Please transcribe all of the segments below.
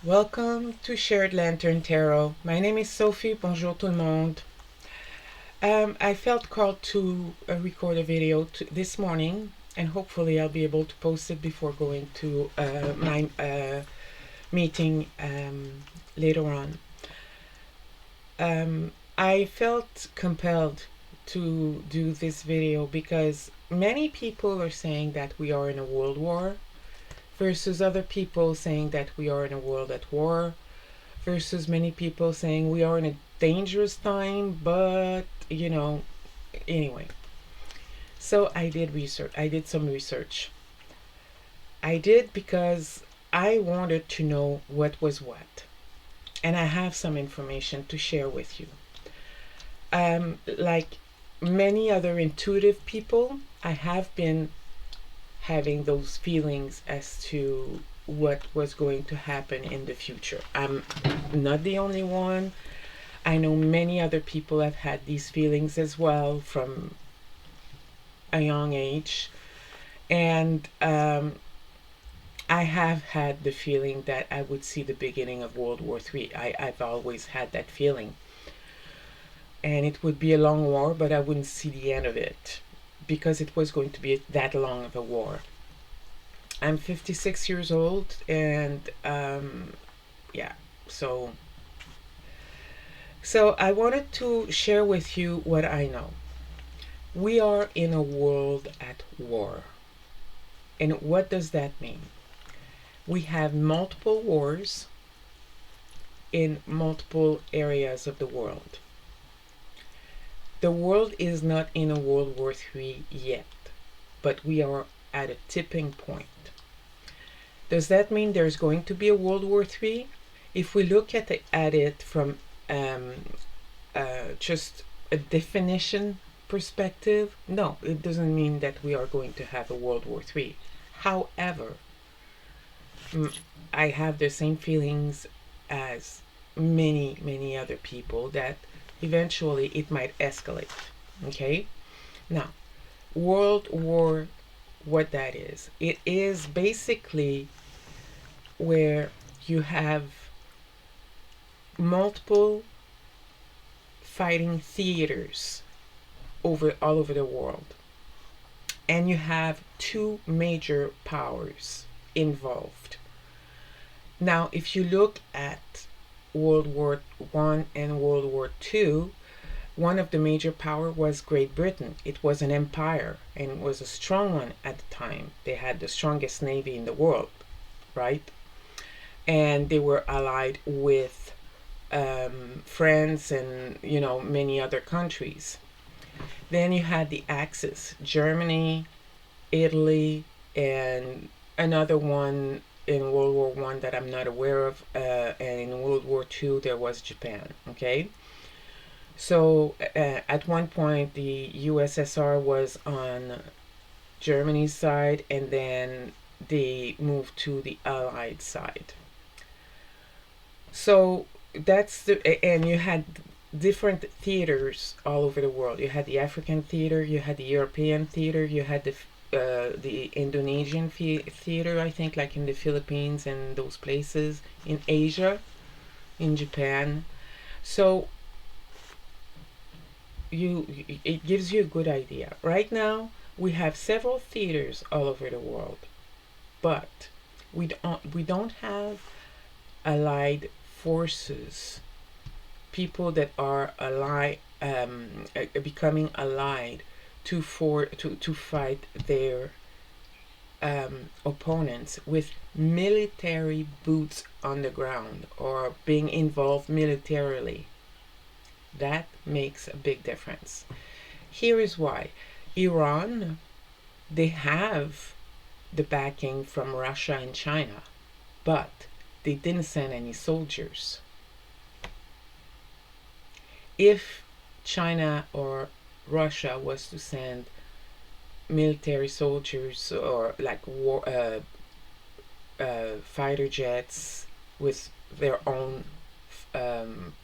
Welcome to Shared Lantern Tarot. My name is Sophie. Bonjour tout le monde. I felt called to record a video this morning, and hopefully I'll be able to post it before going to my meeting later on. I felt compelled to do this video because many people are saying that we are in a world war, versus other people saying that we are in a world at war, versus many people saying we are in a dangerous time, but anyway. So I did research. I did some research. I did because I wanted to know what was what. And I have some information to share with you. Like many other intuitive people, I have been having those feelings as to what was going to happen in the future. I'm not the only one. I know many other people have had these feelings as well from a young age. And I have had the feeling that I would see the beginning of World War III. I've always had that feeling. And it would be a long war, but I wouldn't see the end of it because it was going to be that long of a war. I'm 56 years old, and so I wanted to share with you what I know. We are in a world at war. And what does that mean? We have multiple wars in multiple areas of the world. The world is not in a World War III yet, but we are at a tipping point. Does that mean there's going to be a World War III? If we look at it from just a definition perspective, no, it doesn't mean that we are going to have a World War III. However, I have the same feelings as many other people that eventually it might escalate. Okay? Now, World War, what that is? It is basically where you have multiple fighting theaters all over the world. And you have two major powers involved. Now, if you look at World War I and World War II, one of the major power was Great Britain. It was an empire, and it was a strong one at the time. They had the strongest navy in the world, right? And they were allied with France and many other countries. Then you had the Axis: Germany, Italy, and another one in World War One that I'm not aware of. And in World War II, there was Japan. Okay, so at one point the USSR was on Germany's side, and then they moved to the Allied side. So and you had different theaters all over the world. You had the African theater, you had the European theater, you had the Indonesian theater, I think, like in the Philippines and those places, in Asia, in Japan. So it gives you a good idea. Right now, we have several theaters all over the world, but we don't have allied forces, people that are becoming allied to fight their opponents with military boots on the ground or being involved militarily. That makes a big difference. Here is why. Iran, they have the backing from Russia and China, but they didn't send any soldiers. If China or Russia was to send military soldiers or like fighter jets with their own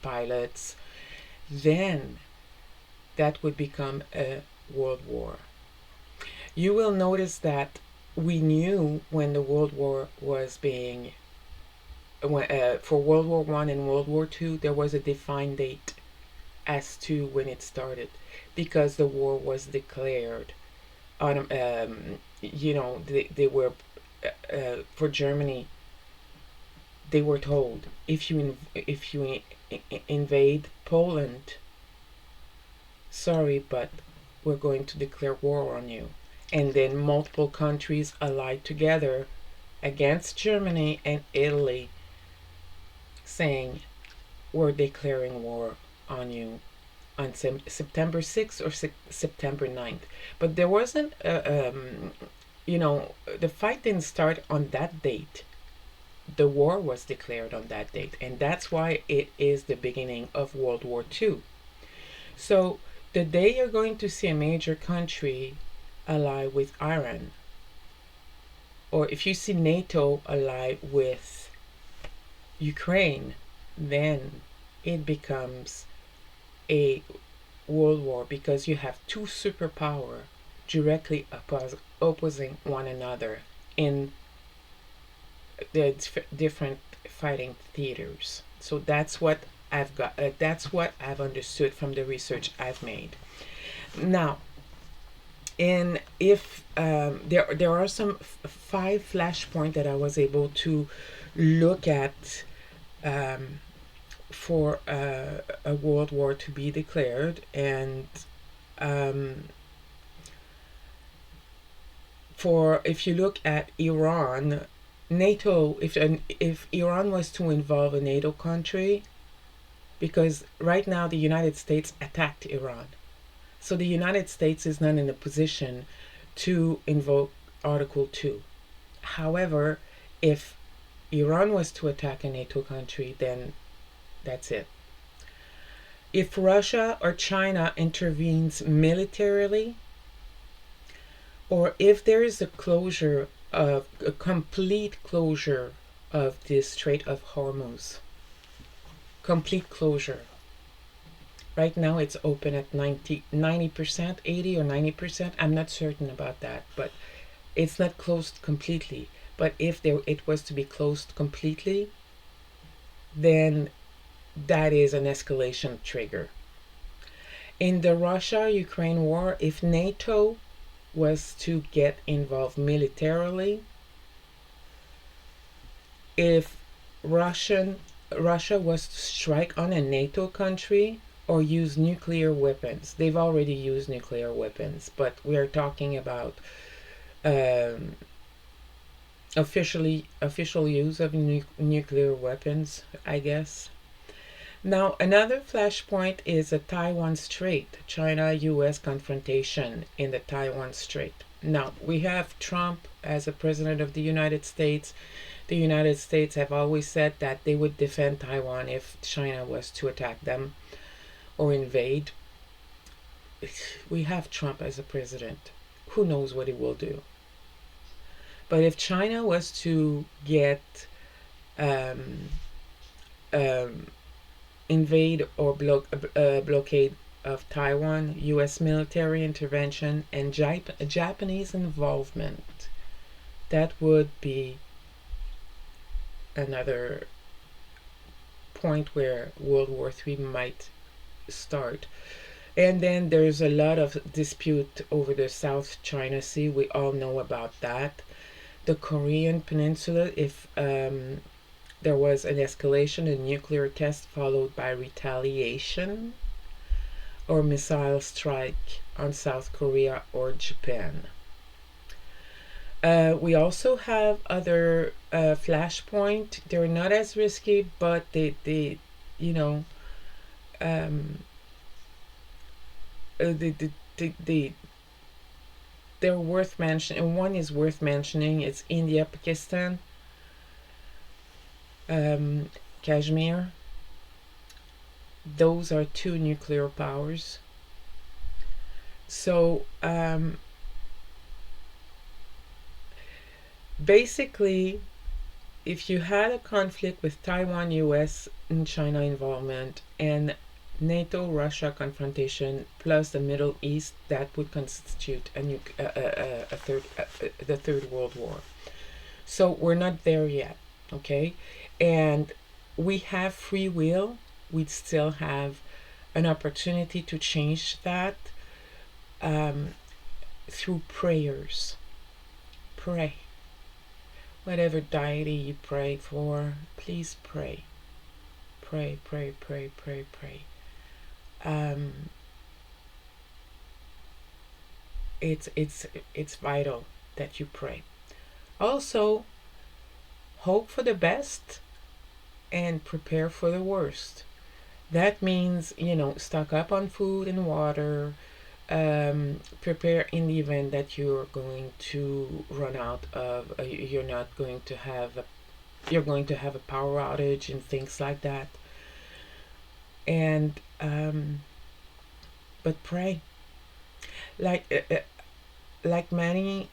pilots, then that would become a world war. You will notice that we knew when the world war was being for World War One and World War Two, there was a defined date as to when it started, because the war was declared on. They were for Germany. They were told, if you invade Poland, sorry, but we're going to declare war on you. And then multiple countries allied together against Germany and Italy, saying, we're declaring war on you on September 6th or September 9th. But there wasn't, the fight didn't start on that date. The war was declared on that date. And that's why it is the beginning of World War II. So the day you're going to see a major country ally with Iran, or if you see NATO ally with Ukraine, then it becomes a world war, because you have two superpower directly opposing one another in the different fighting theaters. So that's what I've got. That's what I've understood from the research I've made. Now, and if there are some 5 flashpoints that I was able to look at for a world war to be declared, and for if you look at Iran, NATO, if Iran was to involve a NATO country, because right now the United States attacked Iran, so the United States is not in a position to invoke Article 2. However, if Iran was to attack a NATO country, then that's it. If Russia or China intervenes militarily, or if there is a complete closure of the Strait of Hormuz, complete closure. Right now it's open at 90%, 80 or 90%. I'm not certain about that, but it's not closed completely. But if it was to be closed completely, then that is an escalation trigger. In the Russia-Ukraine war, if NATO was to get involved militarily, if Russia was to strike on a NATO country or use nuclear weapons, they've already used nuclear weapons, but we are talking about official use of nuclear weapons, I guess. Now, another flashpoint is a Taiwan Strait, China-US confrontation in the Taiwan Strait. Now, we have Trump as a president of the United States. The United States have always said that they would defend Taiwan if China was to attack them or invade. We have Trump as a president. Who knows what he will do? But if China was to get invade or blockade of Taiwan, U.S. military intervention, and Japanese involvement, that would be another point where World War III might start. And then there's a lot of dispute over the South China Sea. We all know about that. The Korean Peninsula, if there was an escalation, a nuclear test followed by retaliation or missile strike on South Korea or Japan. We also have other flashpoint. They're not as risky, but they're worth mentioning. And one is worth mentioning. It's India, Pakistan, Kashmir. Those are two nuclear powers. So basically, if you had a conflict with Taiwan, US, and China involvement, and NATO-Russia confrontation plus the Middle East, that would constitute the Third World War. So we're not there yet, okay? And we have free will. We still have an opportunity to change that um, through prayers. Pray. Whatever deity you pray for, please pray. Pray, pray, pray, pray, pray. Um, it's vital that you pray. Also, hope for the best and prepare for the worst. That means, stock up on food and water. Prepare in the event that you're going to run out of, you're not going to have you're going to have a power outage and things like that. And but pray, like many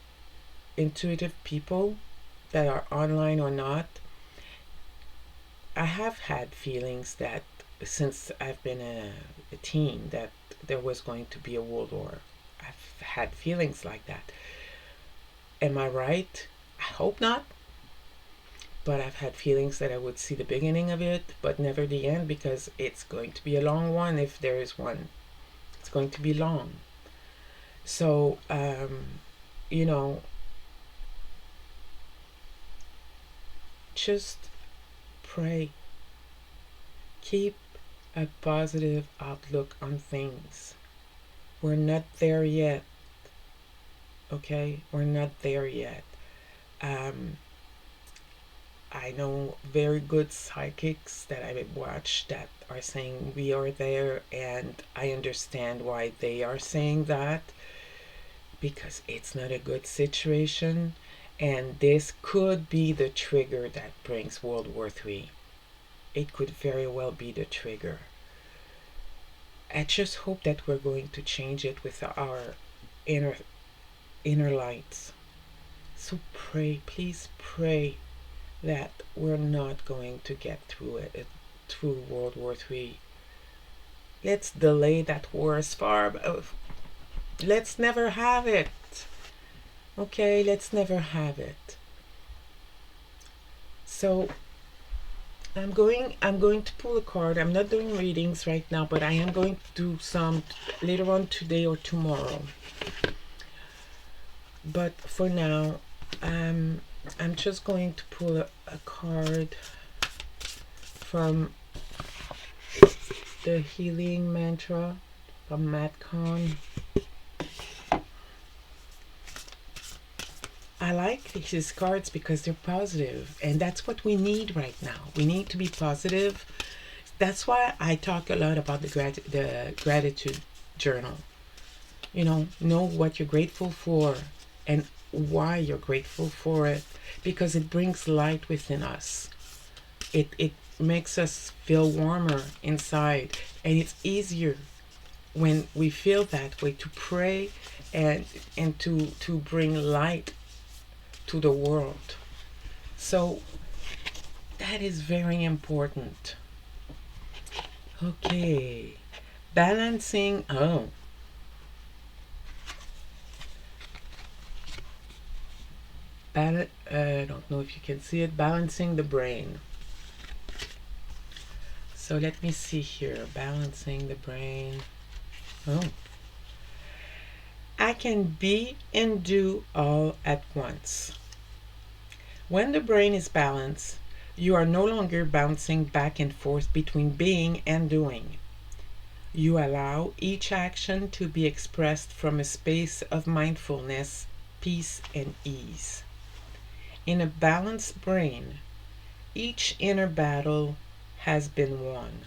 intuitive people that are online or not. I have had feelings that since I've been a teen that there was going to be a world war. I've had feelings like that. Am I right? I hope not. But I've had feelings that I would see the beginning of it, but never the end, because it's going to be a long one if there is one. It's going to be long. So, just pray. Keep a positive outlook on things. We're not there yet. Okay? We're not there yet. I know very good psychics that I watch that are saying we are there, and I understand why they are saying that, because it's not a good situation, and this could be the trigger that brings World War III. It could very well be the trigger. I just hope that we're going to change it with our inner lights. So pray, please pray that we're not going to get through World War III. Let's delay that war as far. Let's never have it. Okay, let's never have it. So I'm going to pull a card. I'm not doing readings right now, but I am going to do some later on today or tomorrow. But for now, I'm just going to pull a card from the healing mantra from Matt Kahn. I like his cards because they're positive, and that's what we need right now. We need to be positive. That's why I talk a lot about the gratitude journal. Know what you're grateful for and why you're grateful for it, because it brings light within us. It makes us feel warmer inside, and it's easier when we feel that way to pray and to bring light to the world. So that is very important. Okay, balancing. I don't know if you can see it. Balancing the brain. So let me see here. Balancing the brain. I can be and do all at once. When the brain is balanced, you are no longer bouncing back and forth between being and doing. You allow each action to be expressed from a space of mindfulness, peace, and ease. In a balanced brain, each inner battle has been won,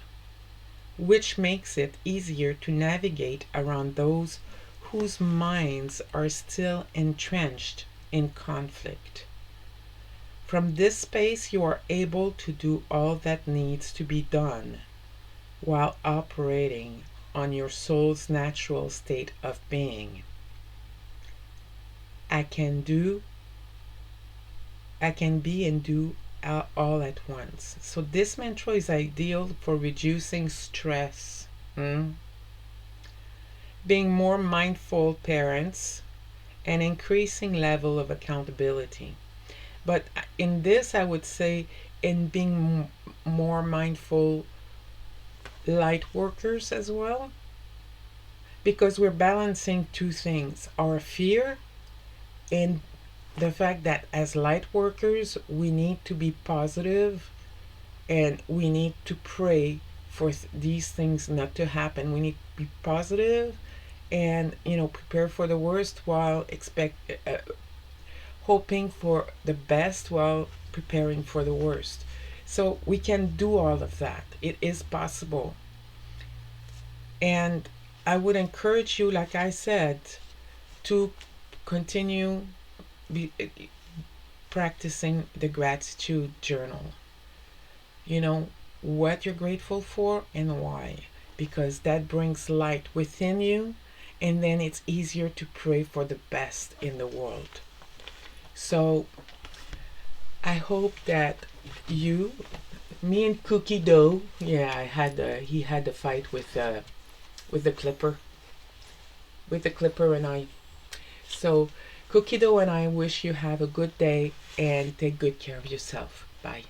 which makes it easier to navigate around those whose minds are still entrenched in conflict. From this space, you are able to do all that needs to be done while operating on your soul's natural state of being. I can be and do all at once. So this mantra is ideal for reducing stress, being more mindful parents, and increasing level of accountability. But in this, I would say in being more mindful light workers as well, because we're balancing two things: our fear and the fact that as light workers we need to be positive and we need to pray for these things not to happen. We need to be positive and, prepare for the worst while hoping for the best while preparing for the worst. So we can do all of that. It is possible. And I would encourage you, like I said, to continue be, practicing the gratitude journal. You know, what you're grateful for and why. Because that brings light within you, and then it's easier to pray for the best in the world. So I hope that me and Cookie Dough, yeah, he had a fight with the clipper, and I. So Cookie Dough and I wish you have a good day and take good care of yourself. Bye.